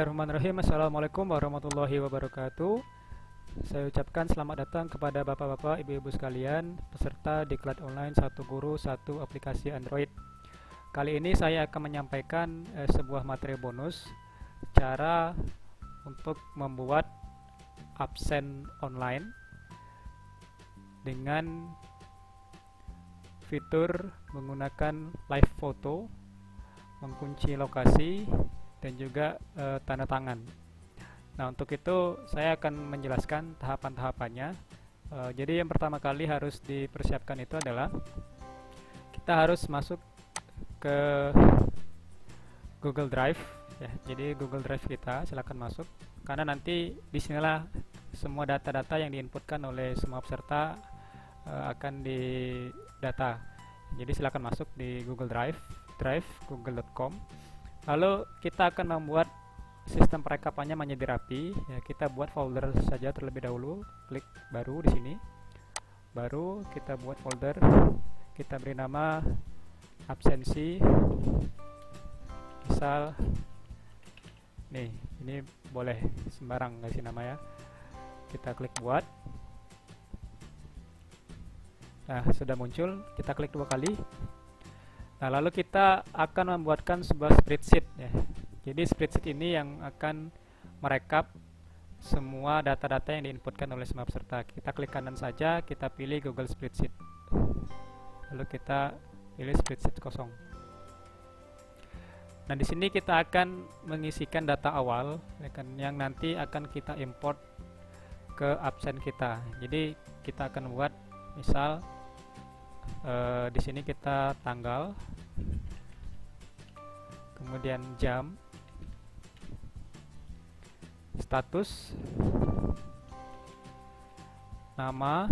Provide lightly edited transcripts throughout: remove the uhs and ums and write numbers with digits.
Bismillahirrahmanirrahim. Assalamualaikum warahmatullahi wabarakatuh. Saya ucapkan selamat datang kepada bapak-bapak, ibu-ibu sekalian, peserta Diklat Online Satu Guru Satu Aplikasi Android. Kali ini saya akan menyampaikan sebuah materi bonus, cara untuk membuat absen online dengan fitur menggunakan live photo, mengunci lokasi, dan juga tanda tangan. Nah, untuk itu saya akan menjelaskan tahapan-tahapannya. Jadi yang pertama kali harus dipersiapkan itu adalah kita harus masuk ke Google Drive ya. Jadi Google Drive kita silakan masuk, karena nanti disinilah semua data-data yang diinputkan oleh semua peserta akan didata. Jadi silakan masuk di Google Drive, google.com. Lalu kita akan membuat sistem perekapannya menjadi rapi ya. Kita buat folder saja terlebih dahulu, klik baru di sini. Baru kita buat folder, kita beri nama absensi. Misal nih, ini boleh sembarang kasih nama ya. Kita klik buat. Nah, sudah muncul, kita klik 2 kali. Nah, lalu kita akan membuatkan sebuah spreadsheet ya. Jadi spreadsheet ini yang akan merekap semua data-data yang diinputkan oleh semua peserta. Kita klik kanan saja, kita pilih Google Spreadsheet. Lalu kita pilih spreadsheet kosong. Nah, di sini kita akan mengisikan data awal yang nanti akan kita import ke absen kita. Jadi kita akan buat misal di sini kita tanggal, kemudian jam, status, nama,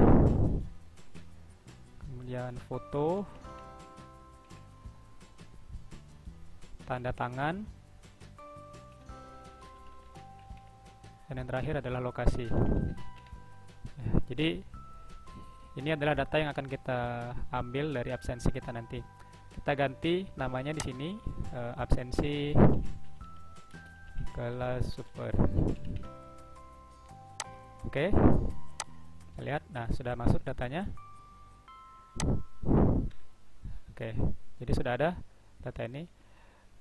kemudian foto, tanda tangan, dan yang terakhir adalah lokasi. Jadi ini adalah data yang akan kita ambil dari absensi kita nanti. Kita ganti namanya di sini, absensi kelas super. Oke, kita lihat. Nah, sudah masuk datanya. Oke, jadi sudah ada data ini.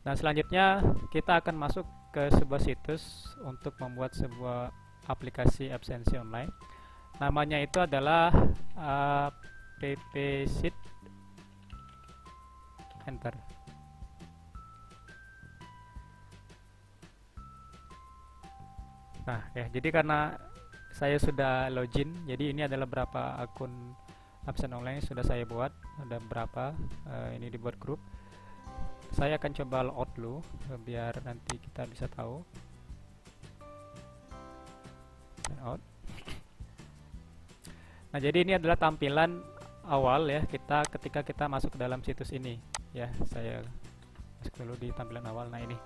Nah, selanjutnya kita akan masuk ke sebuah situs untuk membuat sebuah aplikasi absensi online. Namanya itu adalah appsheet. Enter. Nah ya, jadi karena saya sudah login, jadi ini adalah berapa akun absen online sudah saya buat, ada berapa, ini dibuat grup. Saya akan coba logout dulu biar nanti kita bisa tahu. Out. Nah, jadi ini adalah tampilan awal ya kita ketika kita masuk ke dalam situs ini ya. Saya masuk dulu di tampilan awal. Nah, ini.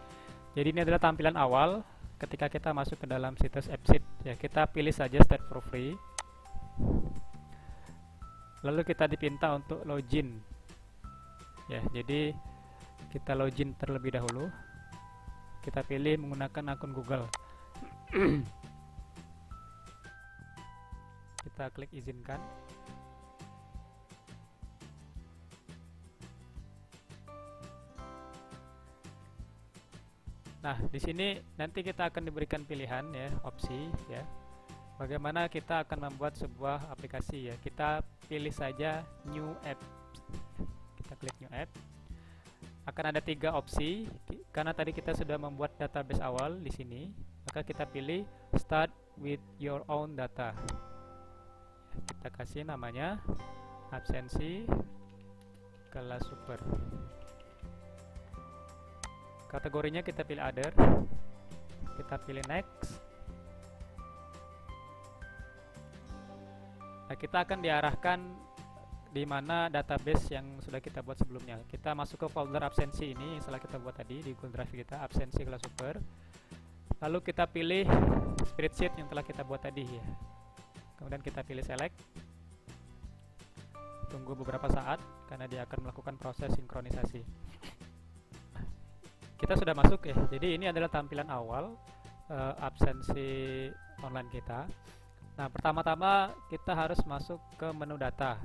Jadi ini adalah tampilan awal ketika kita masuk ke dalam situs appsheet ya. Kita pilih saja start for free. Lalu kita dipinta untuk login. Ya, jadi kita login terlebih dahulu. Kita pilih menggunakan akun Google. Kita klik izinkan. Nah, di sini nanti kita akan diberikan pilihan ya, opsi ya. Bagaimana kita akan membuat sebuah aplikasi ya. Kita pilih saja new app. Kita klik new app. Akan ada 3 opsi. Karena tadi kita sudah membuat database awal di sini, maka kita pilih start with your own data. Kita kasih namanya absensi kelas super. Kategorinya kita pilih other. Kita pilih next. Nah, kita akan diarahkan di mana database yang sudah kita buat sebelumnya. Kita masuk ke folder absensi ini yang setelah kita buat tadi di Google Drive kita, absensi kelas super. Lalu kita pilih spreadsheet yang telah kita buat tadi ya. Kemudian kita pilih select. Tunggu beberapa saat karena dia akan melakukan proses sinkronisasi. Kita sudah masuk ya. Jadi ini adalah tampilan awal absensi online kita. Nah, pertama-tama kita harus masuk ke menu data.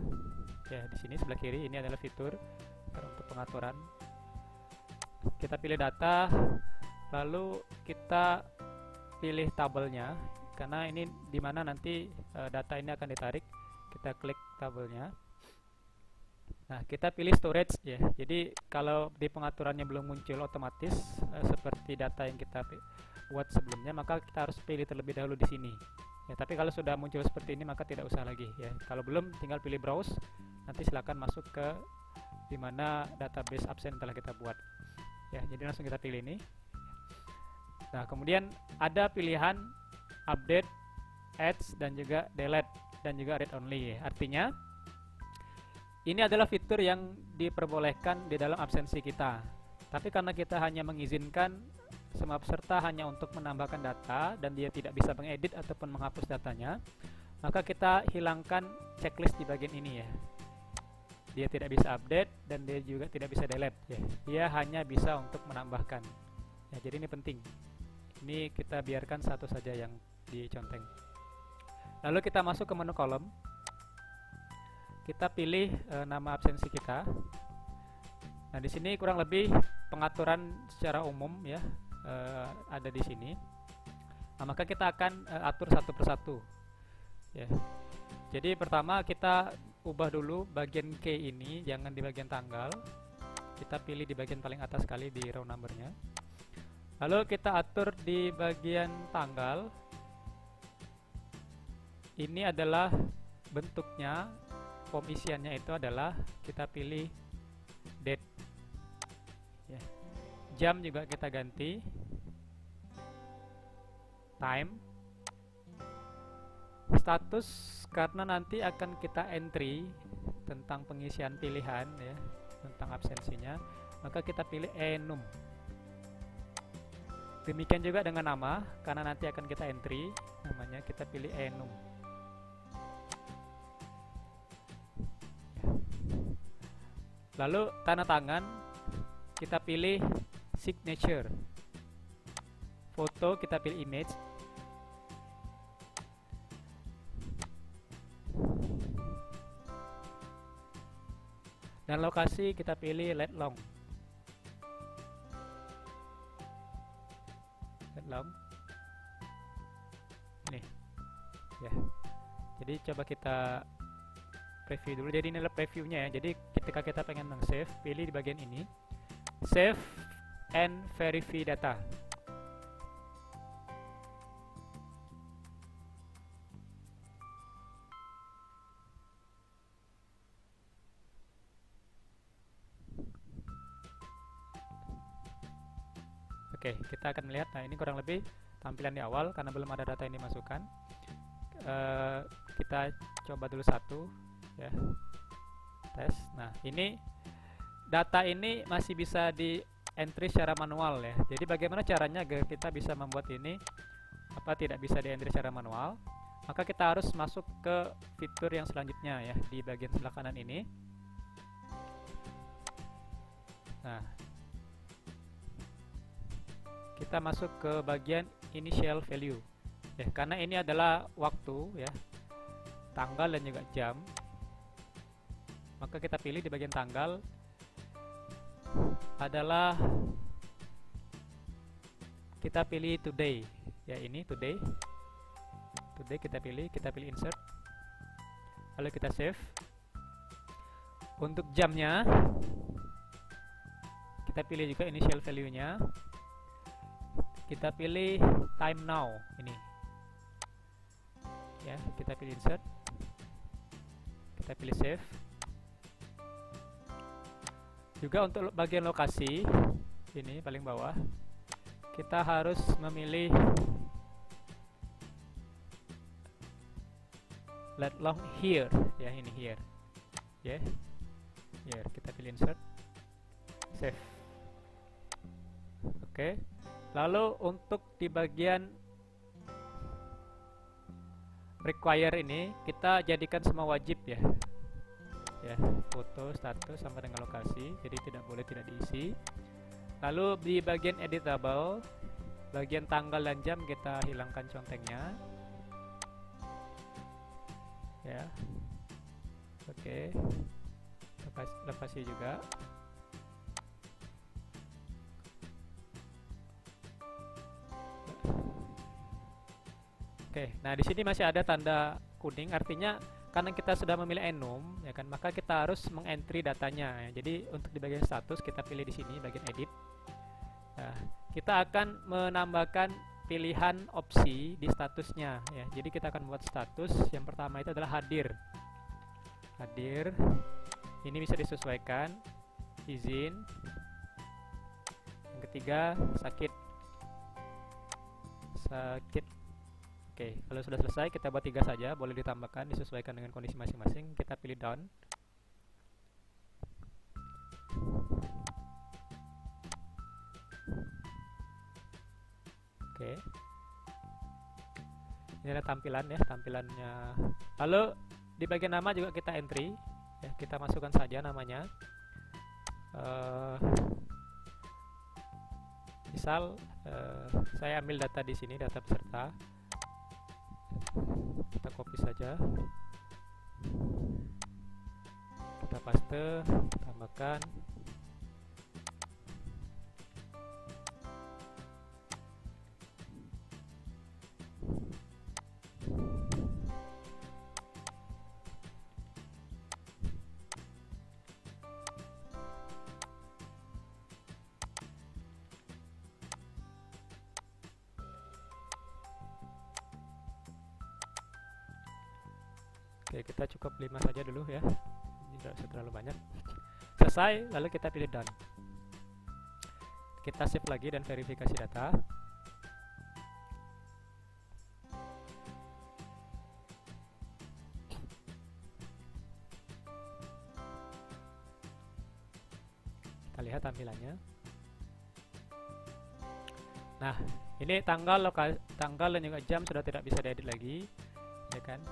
Ya, di sini sebelah kiri ini adalah fitur untuk pengaturan. Kita pilih data, lalu kita pilih tabelnya, karena ini dimana nanti data ini akan ditarik. Kita klik tabelnya. Nah, kita pilih storage ya. Jadi kalau di pengaturannya belum muncul otomatis seperti data yang kita buat sebelumnya, maka kita harus pilih terlebih dahulu di sini. Ya, tapi kalau sudah muncul seperti ini maka tidak usah lagi ya. Kalau belum, tinggal pilih browse. Nanti silakan masuk ke dimana database absen telah kita buat. Ya, jadi langsung kita pilih ini. Nah, kemudian ada pilihan update, add, dan juga delete, dan juga read only. Artinya ini adalah fitur yang diperbolehkan di dalam absensi kita. Tapi karena kita hanya mengizinkan semua peserta hanya untuk menambahkan data dan dia tidak bisa mengedit ataupun menghapus datanya, maka kita hilangkan checklist di bagian ini ya. Dia tidak bisa update dan dia juga tidak bisa delete ya. Dia hanya bisa untuk menambahkan. Ya, jadi ini penting. Ini kita biarkan satu saja yang diconteng. Lalu kita masuk ke menu kolom. Kita pilih nama absensi kita. Nah, di sini kurang lebih pengaturan secara umum ya ada di sini. Nah, maka kita akan atur satu persatu. Ya. Jadi pertama kita ubah dulu bagian key ini, jangan di bagian tanggal. Kita pilih di bagian paling atas sekali di row numbernya. Lalu kita atur di bagian tanggal. Ini adalah bentuknya, form isiannya itu adalah kita pilih date. Ya. Jam juga kita ganti, time, status karena nanti akan kita entry tentang pengisian pilihan ya, tentang absensinya, maka kita pilih enum. Demikian juga dengan nama, karena nanti akan kita entry namanya, kita pilih enum. Lalu tanda tangan kita pilih signature. Foto kita pilih image. Dan lokasi kita pilih let long. Let long. Ini. Ya. Jadi coba kita preview dulu. Jadi ini adalah previewnya ya. Jadi ketika kita pengen meng-save, pilih di bagian ini, save and verify data. Oke, kita akan melihat. Nah, ini kurang lebih tampilan di awal karena belum ada data yang dimasukkan. Kita coba dulu satu ya, tes. Nah, ini data ini masih bisa di entry secara manual ya. Jadi bagaimana caranya agar kita bisa membuat ini tidak bisa di entry secara manual? Maka kita harus masuk ke fitur yang selanjutnya ya, di bagian sebelah kanan ini. Nah, kita masuk ke bagian initial value ya, karena ini adalah waktu ya, tanggal dan juga jam. Maka kita pilih di bagian tanggal adalah kita pilih today ya, ini today kita pilih insert, lalu kita save. Untuk jamnya kita pilih juga initial value nya, kita pilih time now ini ya, kita pilih insert, kita pilih save. Juga untuk bagian lokasi ini paling bawah kita harus memilih let long here ya, ini here ya, here kita pilih insert, save. Oke. Lalu untuk di bagian require ini kita jadikan semua wajib ya. Ya, foto, status sama dengan lokasi. Jadi tidak boleh tidak diisi. Lalu di bagian editable Bagian tanggal dan jam kita hilangkan contengnya. Ya. Oke. Lokasi juga. Oke, nah di sini masih ada tanda kuning, artinya karena kita sudah memilih enum, ya kan, maka kita harus mengentry datanya. Ya. Jadi untuk di bagian status kita pilih di sini bagian edit. Nah, kita akan menambahkan pilihan opsi di statusnya. Ya. Jadi kita akan buat status. Yang pertama itu adalah hadir. Hadir. Ini bisa disesuaikan. Izin. Yang ketiga sakit. Sakit. Oke, kalau sudah selesai kita buat 3 saja, boleh ditambahkan disesuaikan dengan kondisi masing-masing. Kita pilih down. Oke. Ini ada tampilan ya, tampilannya. Lalu di bagian nama juga kita entry, ya, kita masukkan saja namanya. Misal saya ambil data di sini, data peserta. Kita copy saja, kita paste, tambahkan. Oke, kita cukup 5 saja dulu ya, tidak usah terlalu banyak. Selesai, lalu kita pilih done. Kita save lagi dan verifikasi data. Kita lihat tampilannya. Nah, ini tanggal dan juga jam sudah tidak bisa diedit lagi, ya kan?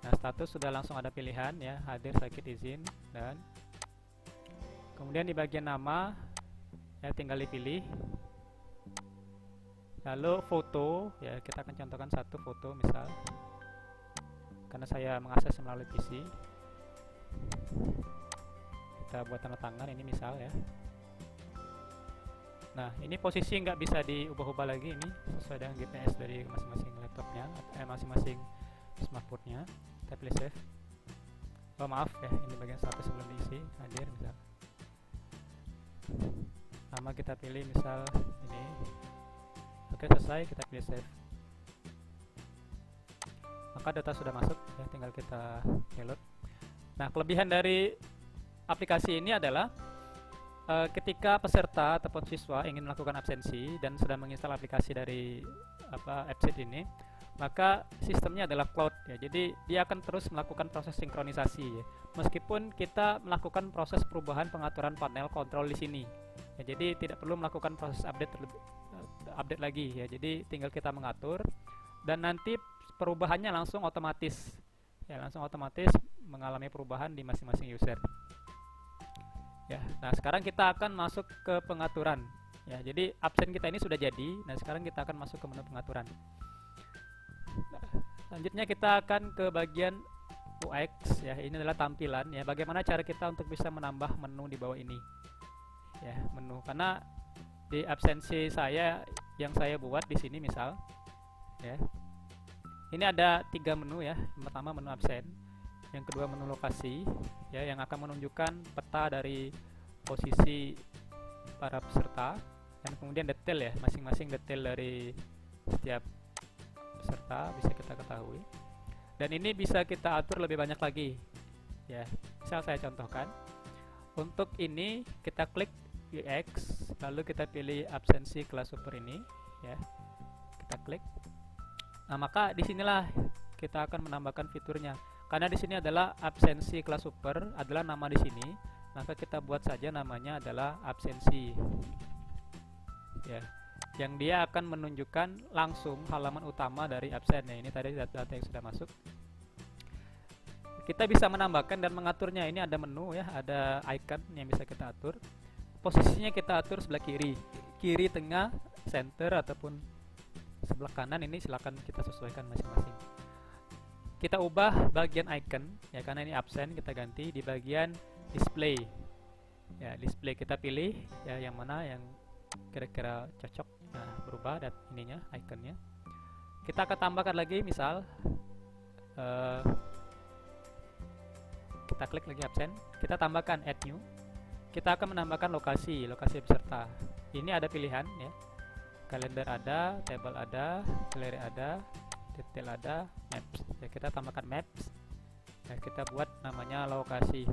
Nah, status sudah langsung ada pilihan ya, hadir, sakit, izin, dan kemudian di bagian nama ya tinggal dipilih. Lalu foto ya, kita akan contohkan satu foto misal, karena saya mengakses melalui PC. Kita buat tanda tangan ini misal ya. Nah, ini posisi nggak bisa diubah-ubah lagi, ini sesuai dengan GPS dari masing-masing laptopnya, masing-masing smartphone-nya. Kita pilih save. Oh maaf ya, ini bagian status sebelum diisi, hadir misal. Nama kita pilih misal ini. Oke, selesai, kita pilih save. Maka data sudah masuk ya, tinggal kita reload. Nah, kelebihan dari aplikasi ini adalah ketika peserta ataupun siswa ingin melakukan absensi dan sudah menginstal aplikasi dari Appseed ini, maka sistemnya adalah cloud ya. Jadi dia akan terus melakukan proses sinkronisasi ya. Meskipun kita melakukan proses perubahan pengaturan panel kontrol di sini. Ya, jadi tidak perlu melakukan proses update lagi ya. Jadi tinggal kita mengatur dan nanti perubahannya langsung otomatis. Ya, langsung otomatis mengalami perubahan di masing-masing user. Ya, nah sekarang kita akan masuk ke pengaturan. Ya, jadi absen kita ini sudah jadi. Nah, sekarang kita akan masuk ke menu pengaturan. Nah, selanjutnya kita akan ke bagian UX ya. Ini adalah tampilan ya. Bagaimana cara kita untuk bisa menambah menu di bawah ini. Ya, menu. Karena di absensi saya yang saya buat di sini misal ya. Ini ada 3 menu ya. Yang pertama menu absen. Yang kedua menu lokasi ya, yang akan menunjukkan peta dari posisi para peserta, dan kemudian detail ya, masing-masing detail dari setiap peserta bisa kita ketahui, dan ini bisa kita atur lebih banyak lagi ya. Misal saya contohkan, untuk ini kita klik UX, lalu kita pilih absensi kelas super ini ya, kita klik. Nah, maka disinilah kita akan menambahkan fiturnya. Karena di sini adalah absensi kelas super adalah nama di sini, maka kita buat saja namanya adalah absensi. Ya, yang dia akan menunjukkan langsung halaman utama dari absen. Ya, ini tadi data yang sudah masuk. Kita bisa menambahkan dan mengaturnya. Ini ada menu ya, ada icon yang bisa kita atur. Posisinya kita atur sebelah kiri. kiri, tengah, center ataupun sebelah kanan, ini silakan kita sesuaikan masing-masing. Kita ubah bagian icon ya, karena ini absen, kita ganti di bagian display. Ya, display kita pilih ya yang mana yang kira-kira cocok. Nah, berubah dan ininya iconnya. Kita akan tambahkan lagi, misal kita klik lagi absen, kita tambahkan add new. Kita akan menambahkan lokasi peserta. Ini ada pilihan ya. Kalender ada, table ada, galeri ada, detail ada, maps. Ya, kita tambahkan maps. Ya, kita buat namanya lokasi.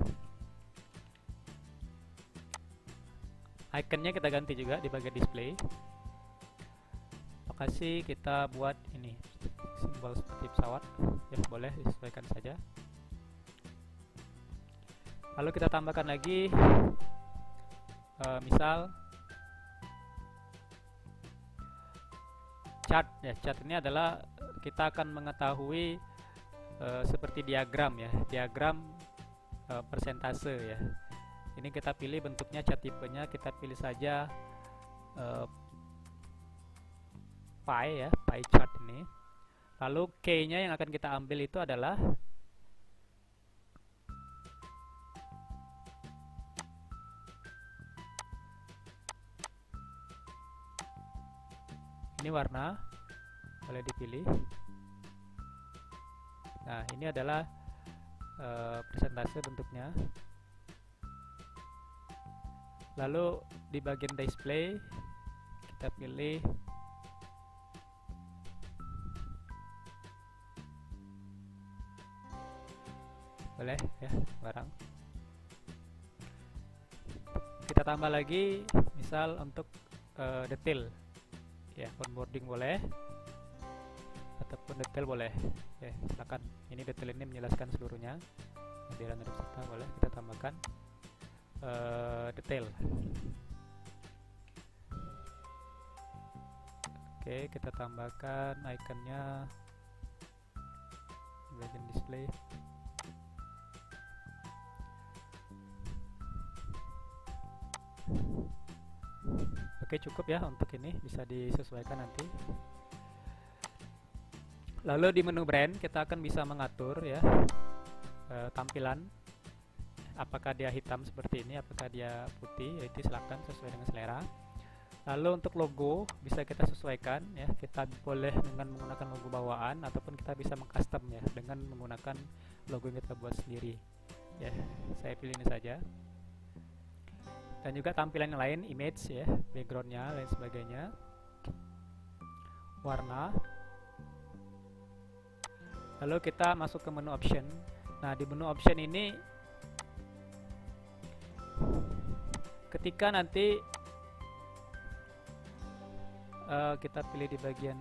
Iconnya kita ganti juga di bagian display. Lokasi kita buat ini simbol seperti pesawat. Ya, boleh disesuaikan saja. Lalu kita tambahkan lagi misal chart ya. Chart ini adalah kita akan mengetahui seperti diagram ya, diagram persentase ya. Ini kita pilih bentuknya, chart tipenya kita pilih saja pie ya, pie chart ini. Lalu key-nya yang akan kita ambil itu adalah ini warna, boleh dipilih. Nah, ini adalah persentase bentuknya. Lalu di bagian display kita pilih boleh ya, barang. Kita tambah lagi misal untuk detail ya, onboarding boleh ataupun detail boleh ya, silakan. Ini detail ini menjelaskan seluruhnya, hadiran dari peserta, boleh kita tambahkan detail. Oke, kita tambahkan ikonnya bagian display. Oke, cukup ya untuk ini, bisa disesuaikan nanti. Lalu di menu brand kita akan bisa mengatur ya tampilan, apakah dia hitam seperti ini, apakah dia putih, itu silakan sesuai dengan selera. Lalu untuk logo bisa kita sesuaikan ya, kita boleh dengan menggunakan logo bawaan ataupun kita bisa mengcustom ya dengan menggunakan logo yang kita buat sendiri ya. Saya pilih ini saja. Dan juga tampilan yang lain, image ya, backgroundnya, lain sebagainya, warna. Lalu kita masuk ke menu option. Nah, di menu option ini ketika nanti kita pilih di bagian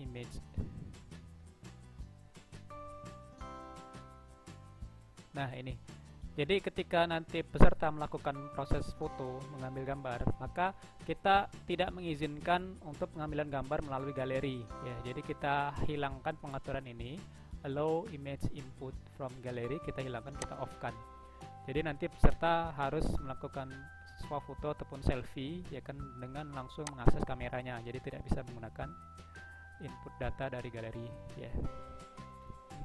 image. Nah, ini. Jadi ketika nanti peserta melakukan proses foto, mengambil gambar, maka kita tidak mengizinkan untuk pengambilan gambar melalui galeri ya. Jadi kita hilangkan pengaturan ini, allow image input from gallery, kita hilangkan, kita off kan. Jadi nanti peserta harus melakukan swafoto ataupun selfie ya kan dengan langsung mengakses kameranya. Jadi tidak bisa menggunakan input data dari galeri ya.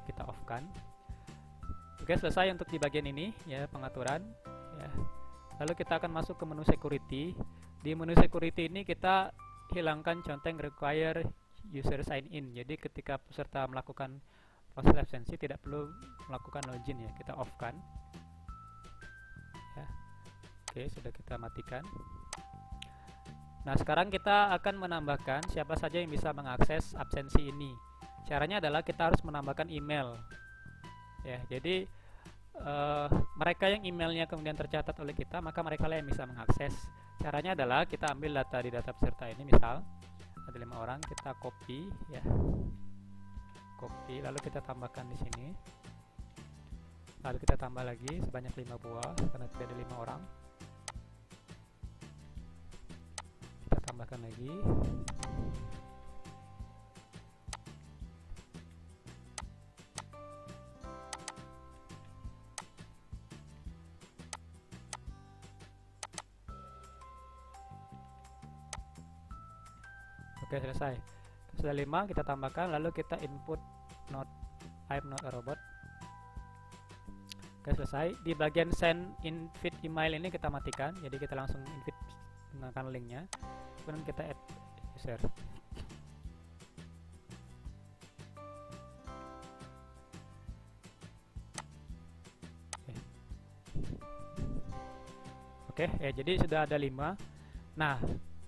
Kita off kan. Oke, selesai untuk di bagian ini ya, pengaturan ya. Lalu kita akan masuk ke menu security. Di menu security ini kita hilangkan conteng require user sign in. Jadi ketika peserta melakukan proses absensi tidak perlu melakukan login ya, kita off kan ya. Oke, sudah kita matikan. Nah, sekarang kita akan menambahkan siapa saja yang bisa mengakses absensi ini. Caranya adalah kita harus menambahkan email ya. Jadi mereka yang emailnya kemudian tercatat oleh kita, maka mereka lah yang bisa mengakses. Caranya adalah kita ambil data di data peserta ini, misal ada 5 orang, kita copy ya, copy, lalu kita tambahkan di sini, lalu kita tambah lagi sebanyak 5 buah karena tidak ada 5 orang. Kita tambahkan lagi. Oke, selesai. Sudah 5, kita tambahkan, lalu kita input not I'm not a robot. Oke, selesai. Di bagian send invite email ini kita matikan, jadi kita langsung invite menggunakan linknya. Kemudian kita add user. Oke, ya jadi sudah ada 5. Nah,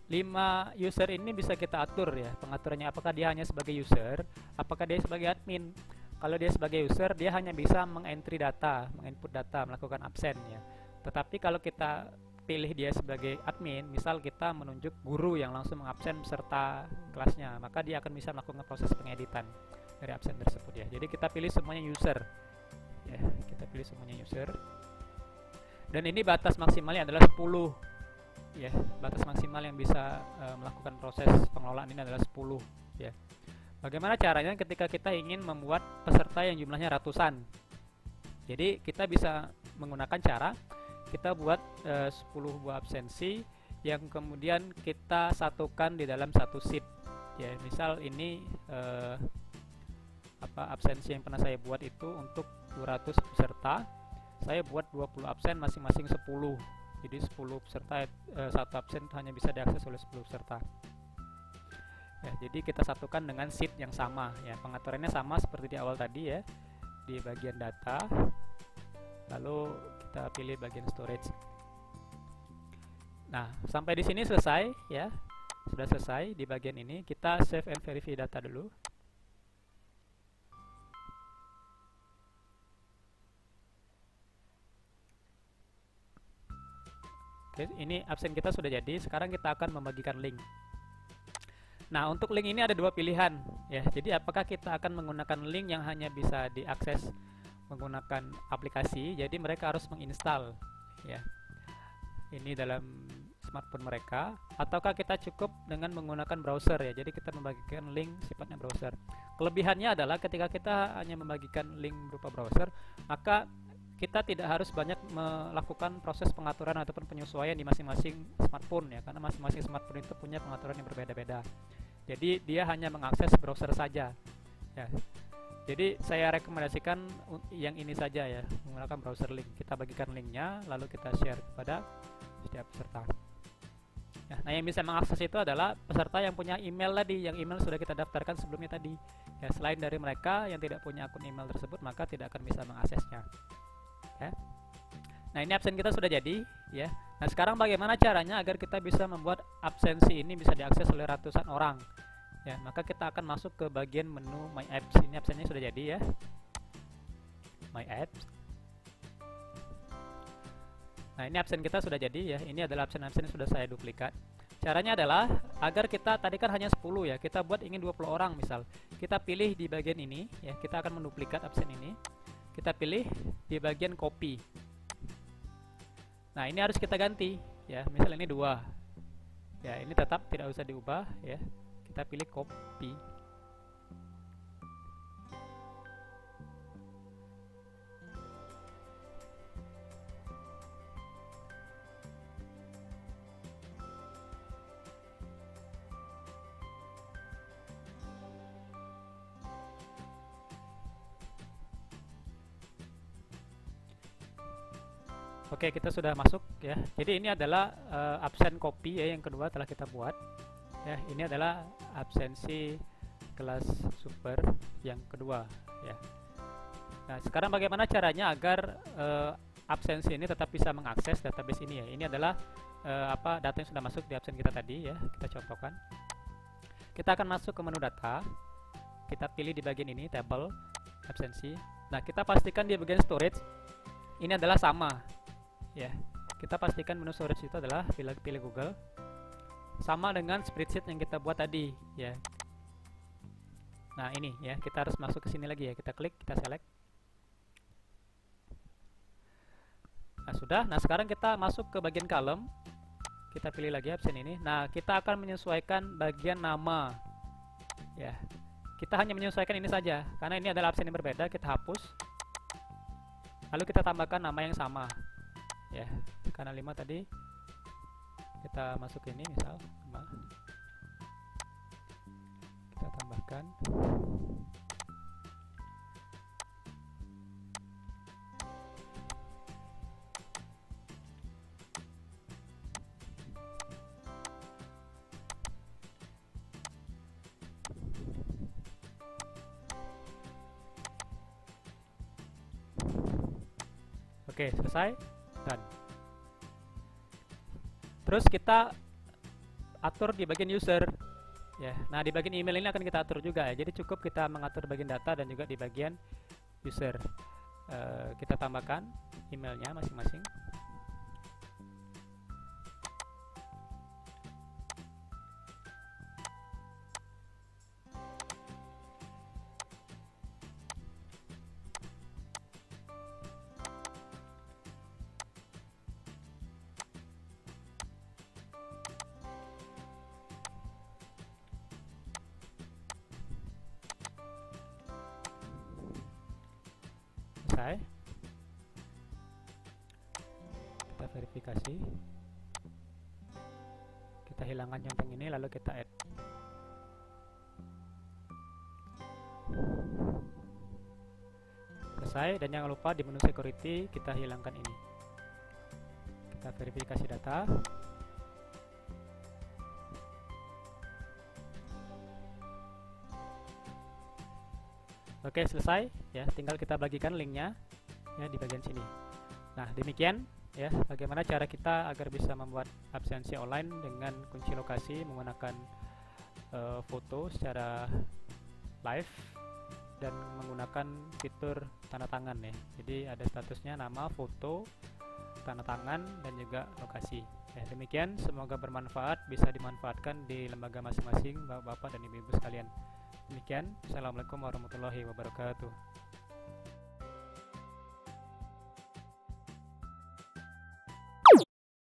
5 user ini bisa kita atur ya pengaturannya, apakah dia hanya sebagai user, apakah dia sebagai admin. Kalau dia sebagai user, dia hanya bisa mengentry data, menginput data, melakukan absen ya. Tetapi kalau kita pilih dia sebagai admin, misal kita menunjuk guru yang langsung mengabsen peserta kelasnya, maka dia akan bisa melakukan proses pengeditan dari absen tersebut ya. Jadi kita pilih semuanya user ya, kita pilih semuanya user. Dan ini batas maksimalnya adalah 10 ya, batas maksimal yang bisa melakukan proses pengelolaan ini adalah 10 ya. Bagaimana caranya ketika kita ingin membuat peserta yang jumlahnya ratusan? Jadi kita bisa menggunakan cara kita buat 10 buah absensi yang kemudian kita satukan di dalam satu sheet ya. Misal ini absensi yang pernah saya buat itu untuk 200 peserta, saya buat 20 absen masing-masing 10. Jadi 10 peserta, satu absen hanya bisa diakses oleh 10 peserta. Ya, jadi kita satukan dengan sheet yang sama ya. Pengaturannya sama seperti di awal tadi ya. Di bagian data. Lalu kita pilih bagian storage. Nah, sampai di sini selesai ya. Sudah selesai di bagian ini. Kita save and verify data dulu. Oke, ini absen kita sudah jadi. Sekarang kita akan membagikan link. Nah, untuk link ini ada dua pilihan ya. Jadi apakah kita akan menggunakan link yang hanya bisa diakses menggunakan aplikasi, jadi mereka harus menginstal ya ini dalam smartphone mereka, ataukah kita cukup dengan menggunakan browser ya. Jadi kita membagikan link sifatnya browser. Kelebihannya adalah ketika kita hanya membagikan link berupa browser, maka kita tidak harus banyak melakukan proses pengaturan ataupun penyesuaian di masing-masing smartphone ya, karena masing-masing smartphone itu punya pengaturan yang berbeda-beda. Jadi dia hanya mengakses browser saja ya. Jadi saya rekomendasikan yang ini saja ya, menggunakan browser link. Kita bagikan linknya, lalu kita share kepada setiap peserta ya. Nah, yang bisa mengakses itu adalah peserta yang punya email tadi, yang email sudah kita daftarkan sebelumnya tadi ya. Selain dari mereka yang tidak punya akun email tersebut, maka tidak akan bisa mengaksesnya ya. Nah, ini absen kita sudah jadi ya. Nah, sekarang bagaimana caranya agar kita bisa membuat absensi ini bisa diakses oleh ratusan orang ya. Maka kita akan masuk ke bagian menu My Apps. Ini absennya sudah jadi ya, My Apps. Nah, ini absen kita sudah jadi ya. Ini adalah absen-absen yang sudah saya duplikat. Caranya adalah agar kita tadi kan hanya 10 ya, kita buat ingin 20 orang misal. Kita pilih di bagian ini ya, kita akan menduplikat absen ini. Kita pilih di bagian copy. Nah, ini harus kita ganti ya. Misal ini 2 ya, ini tetap tidak usah diubah ya. Kita pilih copy. Oke, kita sudah masuk ya. Jadi ini adalah absen copy ya, yang kedua telah kita buat. Ya, ini adalah absensi kelas super yang kedua ya. Nah, sekarang bagaimana caranya agar absensi ini tetap bisa mengakses database ini ya. Ini adalah data yang sudah masuk di absen kita tadi ya. Kita contohkan. Kita akan masuk ke menu data. Kita pilih di bagian ini table absensi. Nah, kita pastikan di bagian storage ini adalah sama ya. Kita pastikan menu storage itu adalah pilih Google, sama dengan spreadsheet yang kita buat tadi ya. Nah, ini ya, kita harus masuk ke sini lagi ya. Kita klik, kita select. Nah, sudah. Nah, sekarang kita masuk ke bagian column. Kita pilih lagi absen ini. Nah, kita akan menyesuaikan bagian nama ya. Kita hanya menyesuaikan ini saja karena ini adalah absen yang berbeda. Kita hapus, lalu kita tambahkan nama yang sama ya. Karena 5 tadi, kita masuk ini misal 5. kita tambahkan. Oke, selesai. Dan terus kita atur di bagian user ya. Nah, di bagian email ini akan kita atur juga ya. Jadi cukup kita mengatur bagian data dan juga di bagian user. Kita tambahkan emailnya masing-masing. Selesai. Kita verifikasi. Kita hilangkan centang ini lalu kita add. Selesai. Dan jangan lupa di menu security kita hilangkan ini. Kita verifikasi data. Oke, selesai ya, tinggal kita bagikan linknya ya di bagian sini. Nah, demikian ya bagaimana cara kita agar bisa membuat absensi online dengan kunci lokasi menggunakan foto secara live dan menggunakan fitur tanda tangan ya. Jadi ada statusnya nama, foto, tanda tangan dan juga lokasi. Ya, demikian, semoga bermanfaat, bisa dimanfaatkan di lembaga masing-masing Bapak dan Ibu-ibu sekalian. Demikian, Assalamualaikum warahmatullahi wabarakatuh.